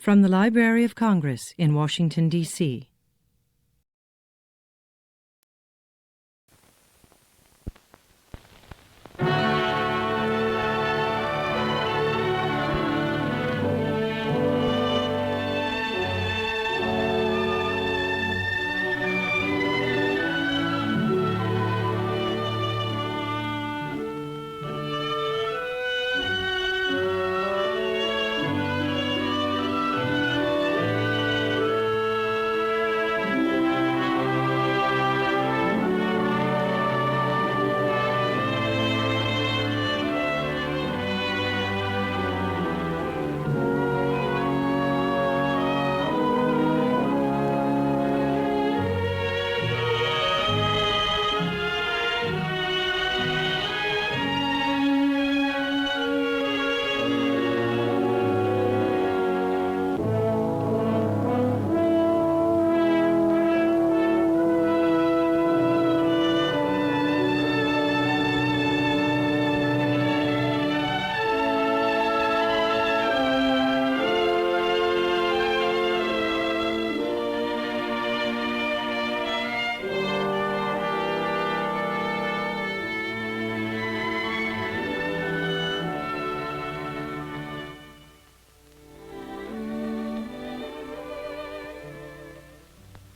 From the Library of Congress in Washington, D.C.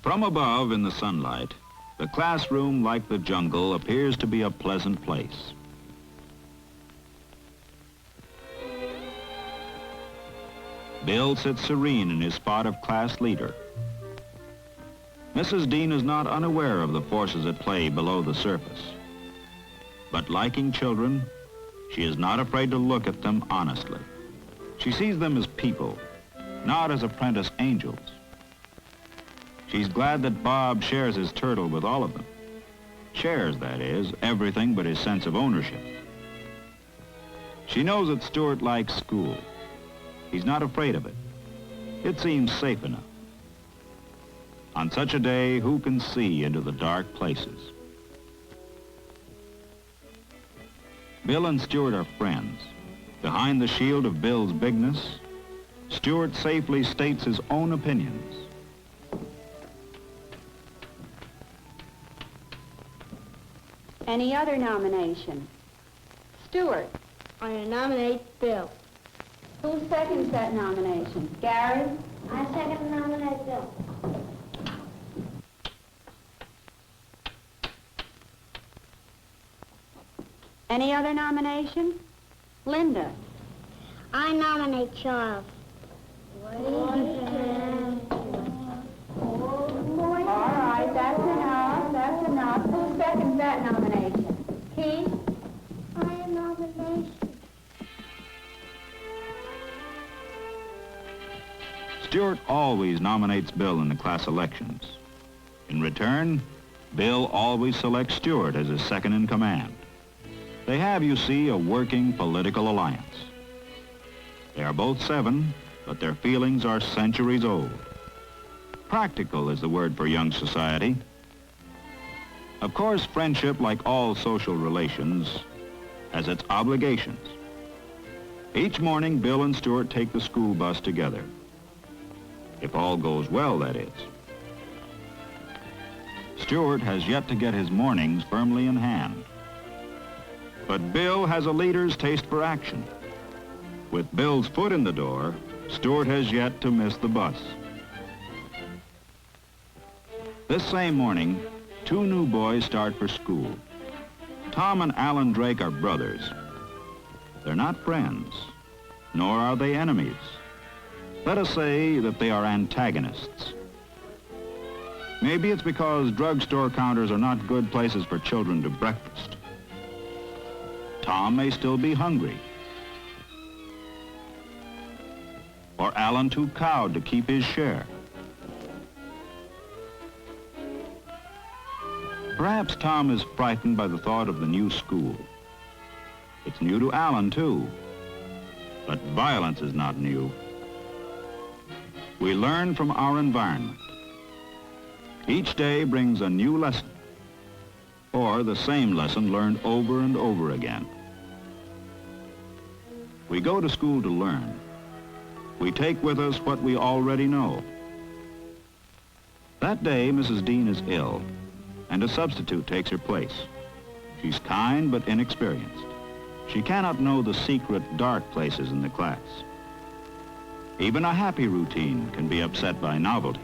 From above in the sunlight, the classroom, like the jungle, appears to be a pleasant place. Bill sits serene in his spot of class leader. Mrs. Dean is not unaware of the forces at play below the surface. But liking children, she is not afraid to look at them honestly. She sees them as people, not as apprentice angels. She's glad that Bob shares his turtle with all of them. Shares, that is, everything but his sense of ownership. She knows that Stuart likes school. He's not afraid of it. It seems safe enough. On such a day, who can see into the dark places? Bill and Stuart are friends. Behind the shield of Bill's bigness, Stuart safely states his own opinions. Any other nomination? Stuart. I nominate Bill. Who seconds that nomination? Gary? I second nominate Bill. Any other nomination? Linda. I nominate Charles. All right, that's enough, that's enough. Who seconds that nomination? Keith? I nomination. Stuart always nominates Bill in the class elections. In return, Bill always selects Stuart as his second in command. They have, you see, a working political alliance. They are both 7, but their feelings are centuries old. Practical is the word for young society. Of course, friendship, like all social relations, has its obligations. Each morning, Bill and Stuart take the school bus together. If all goes well, that is. Stuart has yet to get his mornings firmly in hand. But Bill has a leader's taste for action. With Bill's foot in the door, Stuart has yet to miss the bus. This same morning, 2 new boys start for school. Tom and Alan Drake are brothers. They're not friends, nor are they enemies. Let us say that they are antagonists. Maybe it's because drugstore counters are not good places for children to breakfast. Tom may still be hungry. Or Alan too cowed to keep his share. Perhaps Tom is frightened by the thought of the new school. It's new to Alan, too. But violence is not new. We learn from our environment. Each day brings a new lesson, or the same lesson learned over and over again. We go to school to learn. We take with us what we already know. That day, Mrs. Dean is ill, and a substitute takes her place. She's kind but inexperienced. She cannot know the secret, dark places in the class. Even a happy routine can be upset by novelty.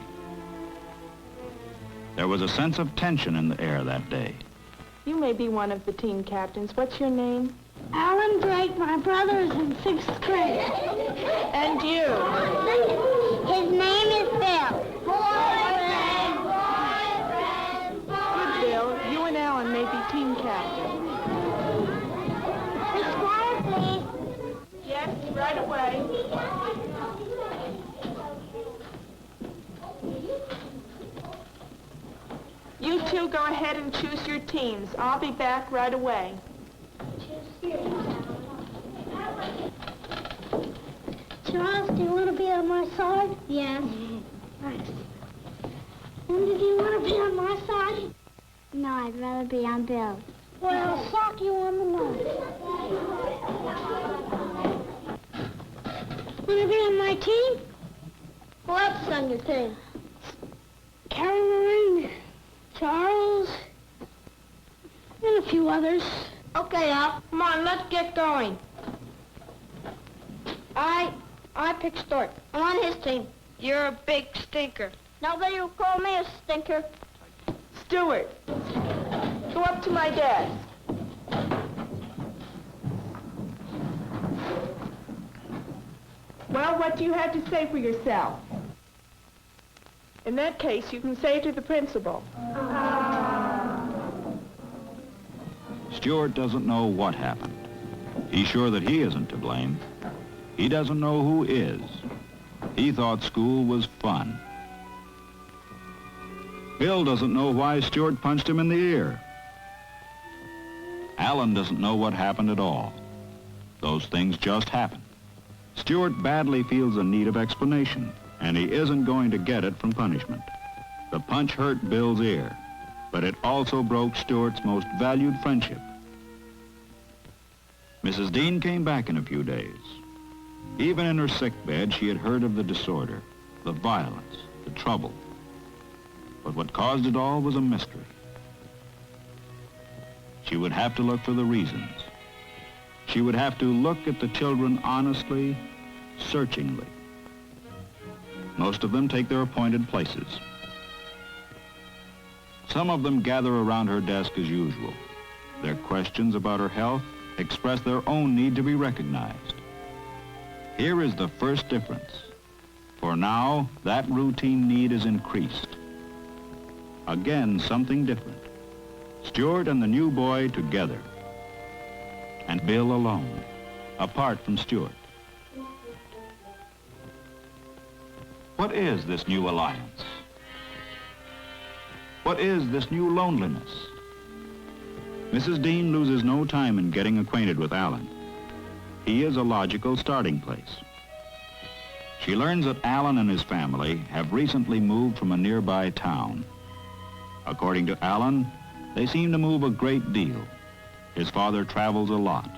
There was a sense of tension in the air that day. You may be one of the team captains. What's your name? Alan Drake, my brother is in 6th grade. And you? His name is Bill. Good, Bill. You and Alan may be team captains. Miss Squire, please. Yes, right away. You two go ahead and choose your teams. I'll be back right away. Charles, do you want to be on my side? Yes. Thanks. Linda, do you want to be on my side? No, I'd rather be on Bill's. Well, I'll sock you on the nose. Want to be on my team? Who else is on your team? Caroline, Charles, and a few others. Okay, Al. Come on, let's get going. I picked Stuart. I'm on his team. You're a big stinker. Nobody will call me a stinker. Stuart, go up to my desk. Well, what do you have to say for yourself? In that case, you can say it to the principal. Stuart doesn't know what happened. He's sure that he isn't to blame. He doesn't know who is. He thought school was fun. Bill doesn't know why Stuart punched him in the ear. Alan doesn't know what happened at all. Those things just happen. Stuart badly feels a need of explanation, and he isn't going to get it from punishment. The punch hurt Bill's ear, but it also broke Stuart's most valued friendship. Mrs. Dean came back in a few days. Even in her sick bed, she had heard of the disorder, the violence, the trouble. But what caused it all was a mystery. She would have to look for the reasons. She would have to look at the children honestly, searchingly. Most of them take their appointed places. Some of them gather around her desk as usual. Their questions about her health express their own need to be recognized. Here is the first difference. For now, that routine need is increased. Again, something different. Stuart and the new boy together, and Bill alone, apart from Stuart. What is this new alliance? What is this new loneliness? Mrs. Dean loses no time in getting acquainted with Alan. He is a logical starting place. She learns that Alan and his family have recently moved from a nearby town. According to Alan, they seem to move a great deal. His father travels a lot.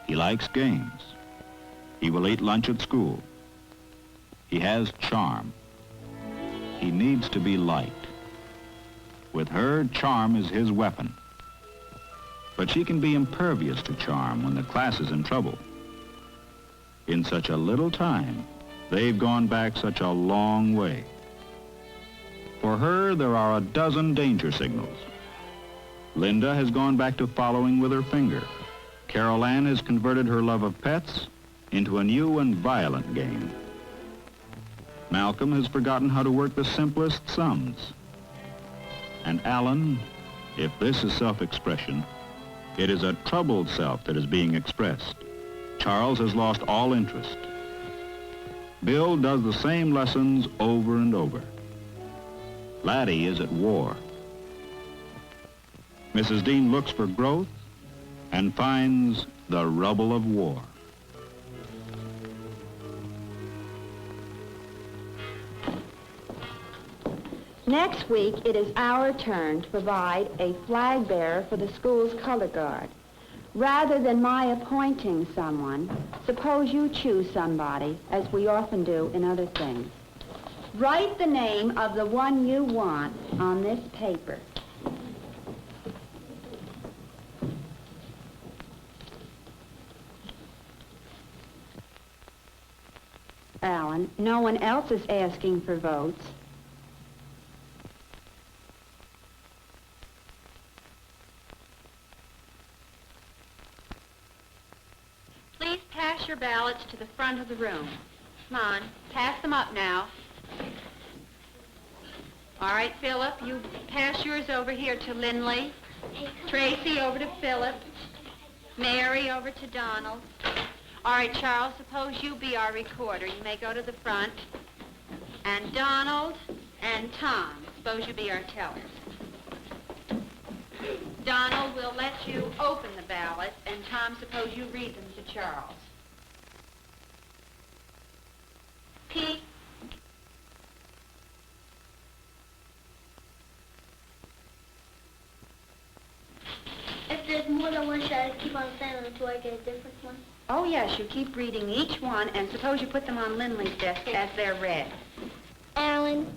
He likes games. He will eat lunch at school. He has charm. He needs to be liked. With her, charm is his weapon. But she can be impervious to charm when the class is in trouble. In such a little time, they've gone back such a long way. For her, there are a dozen danger signals. Linda has gone back to following with her finger. Carol Ann has converted her love of pets into a new and violent game. Malcolm has forgotten how to work the simplest sums. And Alan, if this is self-expression, it is a troubled self that is being expressed. Charles has lost all interest. Bill does the same lessons over and over. Laddie is at war. Mrs. Dean looks for growth and finds the rubble of war. Next week, it is our turn to provide a flag bearer for the school's color guard. Rather than my appointing someone, suppose you choose somebody, as we often do in other things. Write the name of the one you want on this paper. Alan, no one else is asking for votes. Please pass your ballots to the front of the room. Come on, pass them up now. All right, Philip, you pass yours over here to Lindley. Tracy over to Philip. Mary over to Donald. All right, Charles, suppose you be our recorder. You may go to the front. And Donald and Tom, suppose you be our tellers. Donald, we'll let you open the ballot, and Tom, suppose you read them to Charles. Pete? If there's more than one shot, I keep on saying them until I get a different one. Oh, yes, you keep reading each one, and suppose you put them on Lindley's desk as they're read. Alan,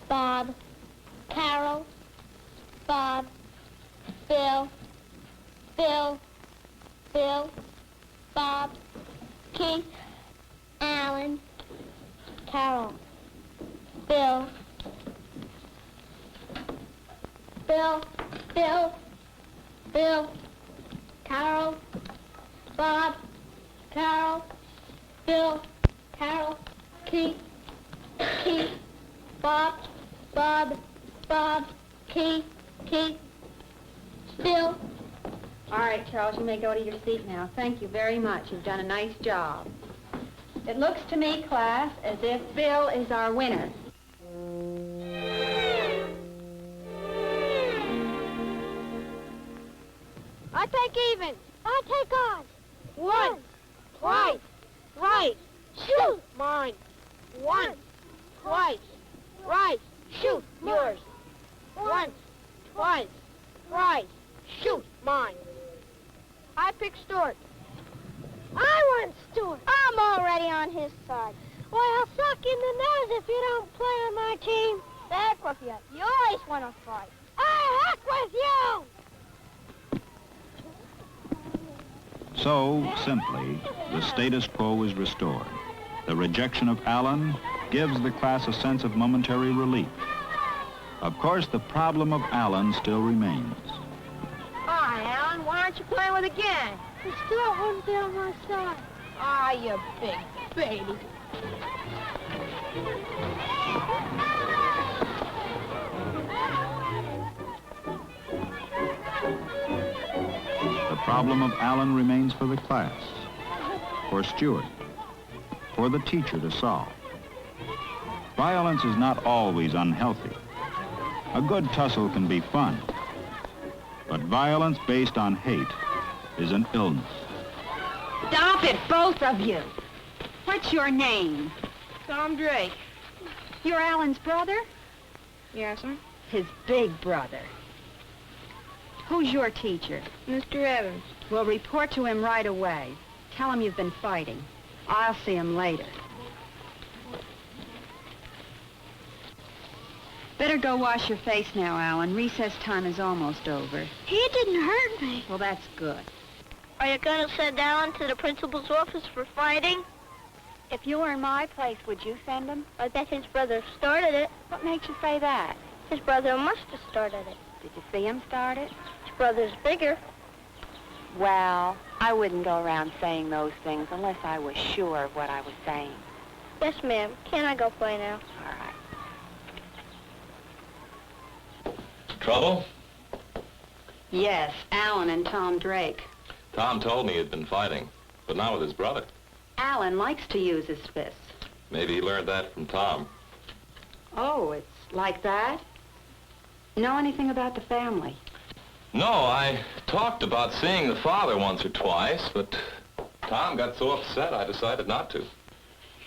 Bob, Carol, Bob, Bill, Bob, Keith, Alan, Carol, Bill, Carol, Bob, Carol, Bill, Carol, Keith, Bob, Keith, Bill. All right, Charles, you may go to your seat now. Thank you very much. You've done a nice job. It looks to me, class, as if Bill is our winner. I take even. I take odd. One, twice, right, shoot, mine. Once, twice, right, shoot, yours. Once, twice, right, shoot, mine. I pick Stuart. I want Stuart. I'm already on his side. Well, I'll suck in the nose if you don't play on my team. The heck with you. You always want to fight. I heck with you! So, simply, the status quo is restored. The rejection of Alan gives the class a sense of momentary relief. Of course, the problem of Alan still remains. Hi, Alan. Why aren't you playing with again? The Stuart wouldn't be on my side. Ah, you big baby. The problem of Alan remains for the class, for Stuart, for the teacher to solve. Violence is not always unhealthy. A good tussle can be fun, but violence based on hate is an illness. Stop it, both of you. What's your name? Tom Drake. You're Alan's brother? Yes, sir. His big brother. Who's your teacher? Mr. Evans. We'll report to him right away. Tell him you've been fighting. I'll see him later. Better go wash your face now, Alan. Recess time is almost over. He didn't hurt me. Well, that's good. Are you going to send Alan to the principal's office for fighting? If you were in my place, would you send him? I bet his brother started it. What makes you say that? His brother must have started it. Did you see him start it? His brother's bigger. Well, I wouldn't go around saying those things unless I was sure of what I was saying. Yes, ma'am. Can I go play now? All right. Trouble? Yes, Alan and Tom Drake. Tom told me he'd been fighting, but not with his brother. Alan likes to use his fists. Maybe he learned that from Tom. Oh, it's like that? Know anything about the family? No, I talked about seeing the father once or twice, but Tom got so upset I decided not to.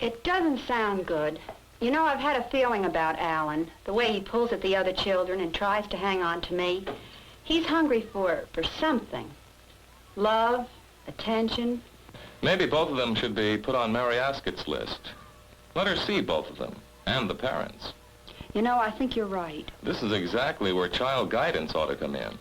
It doesn't sound good. You know, I've had a feeling about Alan, the way he pulls at the other children and tries to hang on to me. He's hungry for something. Love, attention. Maybe both of them should be put on Mary Askett's list. Let her see both of them, and the parents. You know, I think you're right. This is exactly where child guidance ought to come in.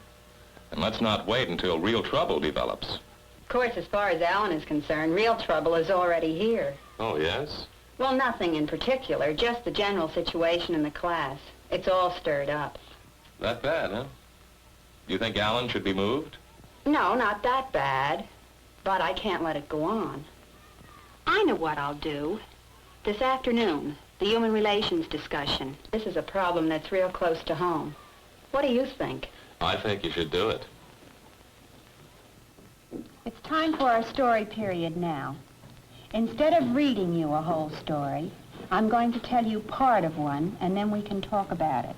And let's not wait until real trouble develops. Of course, as far as Alan is concerned, real trouble is already here. Oh, yes? Well, nothing in particular, just the general situation in the class. It's all stirred up. That bad, huh? You think Alan should be moved? No, not that bad. But I can't let it go on. I know what I'll do. This afternoon, the human relations discussion. This is a problem that's real close to home. What do you think? I think you should do it. It's time for our story period now. Instead of reading you a whole story, I'm going to tell you part of one, and then we can talk about it.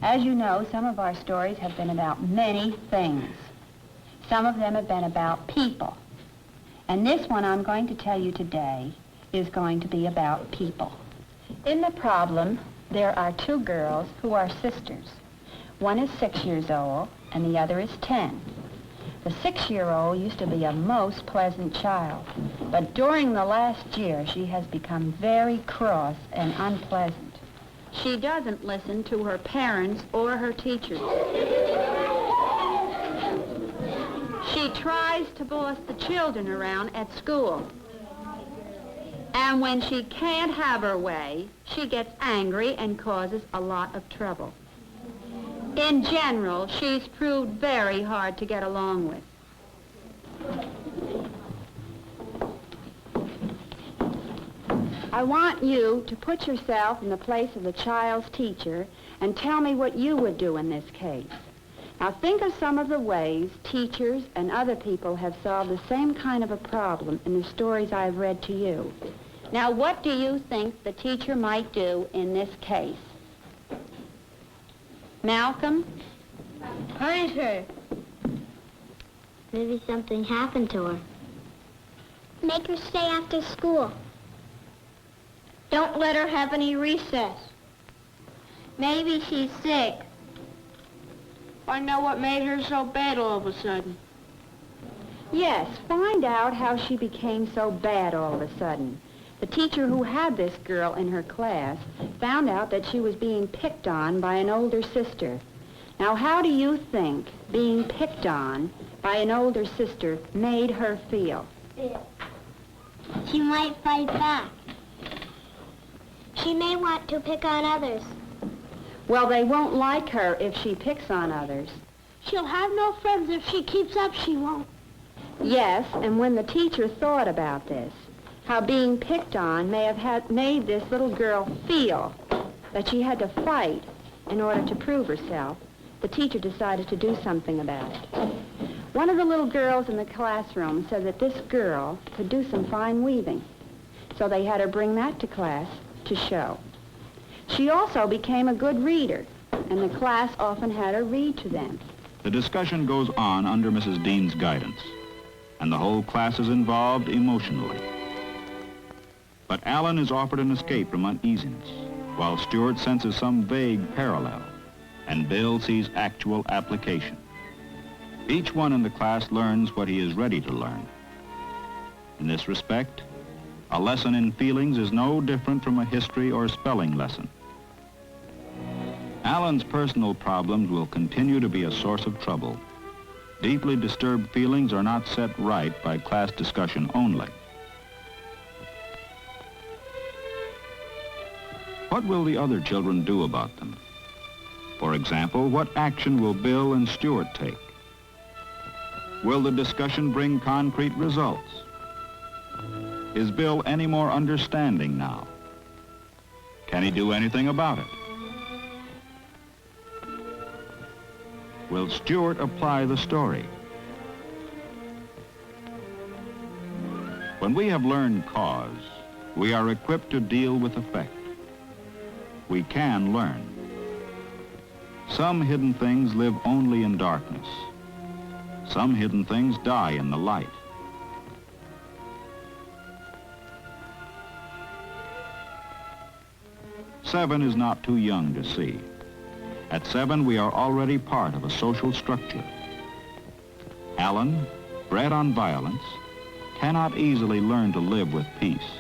As you know, some of our stories have been about many things. Some of them have been about people. And this one I'm going to tell you today is going to be about people. In the problem, there are two girls who are sisters. One is 6 years old, and the other is 10. The 6-year-old used to be a most pleasant child, but during the last year, she has become very cross and unpleasant. She doesn't listen to her parents or her teachers. She tries to boss the children around at school. And when she can't have her way, she gets angry and causes a lot of trouble. In general, she's proved very hard to get along with. I want you to put yourself in the place of the child's teacher and tell me what you would do in this case. Now think of some of the ways teachers and other people have solved the same kind of a problem in the stories I've read to you. Now what do you think the teacher might do in this case? Malcolm? Punish her. Maybe something happened to her. Make her stay after school. Don't let her have any recess. Maybe she's sick. Find out what made her so bad all of a sudden. Yes, find out how she became so bad all of a sudden. The teacher who had this girl in her class found out that she was being picked on by an older sister. Now, how do you think being picked on by an older sister made her feel? She might fight back. She may want to pick on others. Well, they won't like her if she picks on others. She'll have no friends if she keeps up, she won't. Yes, and when the teacher thought about this, how being picked on may have made this little girl feel that she had to fight in order to prove herself, the teacher decided to do something about it. One of the little girls in the classroom said that this girl could do some fine weaving, so they had her bring that to class to show. She also became a good reader, and the class often had her read to them. The discussion goes on under Mrs. Dean's guidance, and the whole class is involved emotionally. But Alan is offered an escape from uneasiness, while Stuart senses some vague parallel, and Bill sees actual application. Each one in the class learns what he is ready to learn. In this respect, a lesson in feelings is no different from a history or spelling lesson. Alan's personal problems will continue to be a source of trouble. Deeply disturbed feelings are not set right by class discussion only. What will the other children do about them? For example, what action will Bill and Stuart take? Will the discussion bring concrete results? Is Bill any more understanding now? Can he do anything about it? Will Stuart apply the story? When we have learned cause, we are equipped to deal with effect. We can learn. Some hidden things live only in darkness. Some hidden things die in the light. Seven is not too young to see. At 7, we are already part of a social structure. Alan, bred on violence, cannot easily learn to live with peace.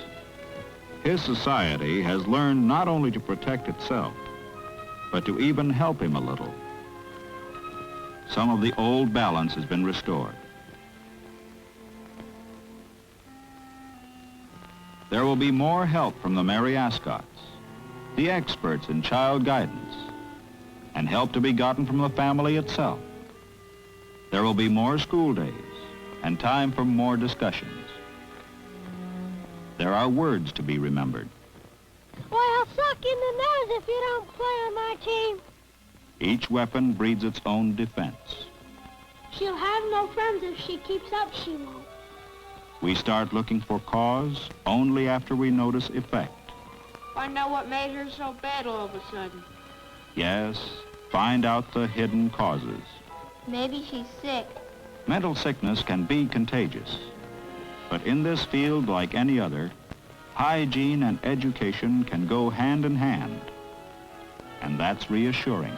His society has learned not only to protect itself, but to even help him a little. Some of the old balance has been restored. There will be more help from the Mary Ascots, the experts in child guidance, and help to be gotten from the family itself. There will be more school days and time for more discussions. There are words to be remembered. Why, I'll suck in the nose if you don't play on my team. Each weapon breeds its own defense. She'll have no friends if she keeps up, she won't. We start looking for cause only after we notice effect. Find out what made her so bad all of a sudden. Yes, find out the hidden causes. Maybe she's sick. Mental sickness can be contagious. But in this field, like any other, hygiene and education can go hand in hand. And that's reassuring.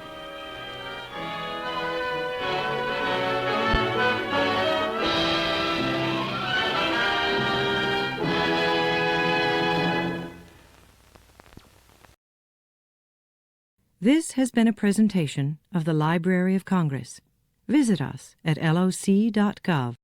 This has been a presentation of the Library of Congress. Visit us at loc.gov.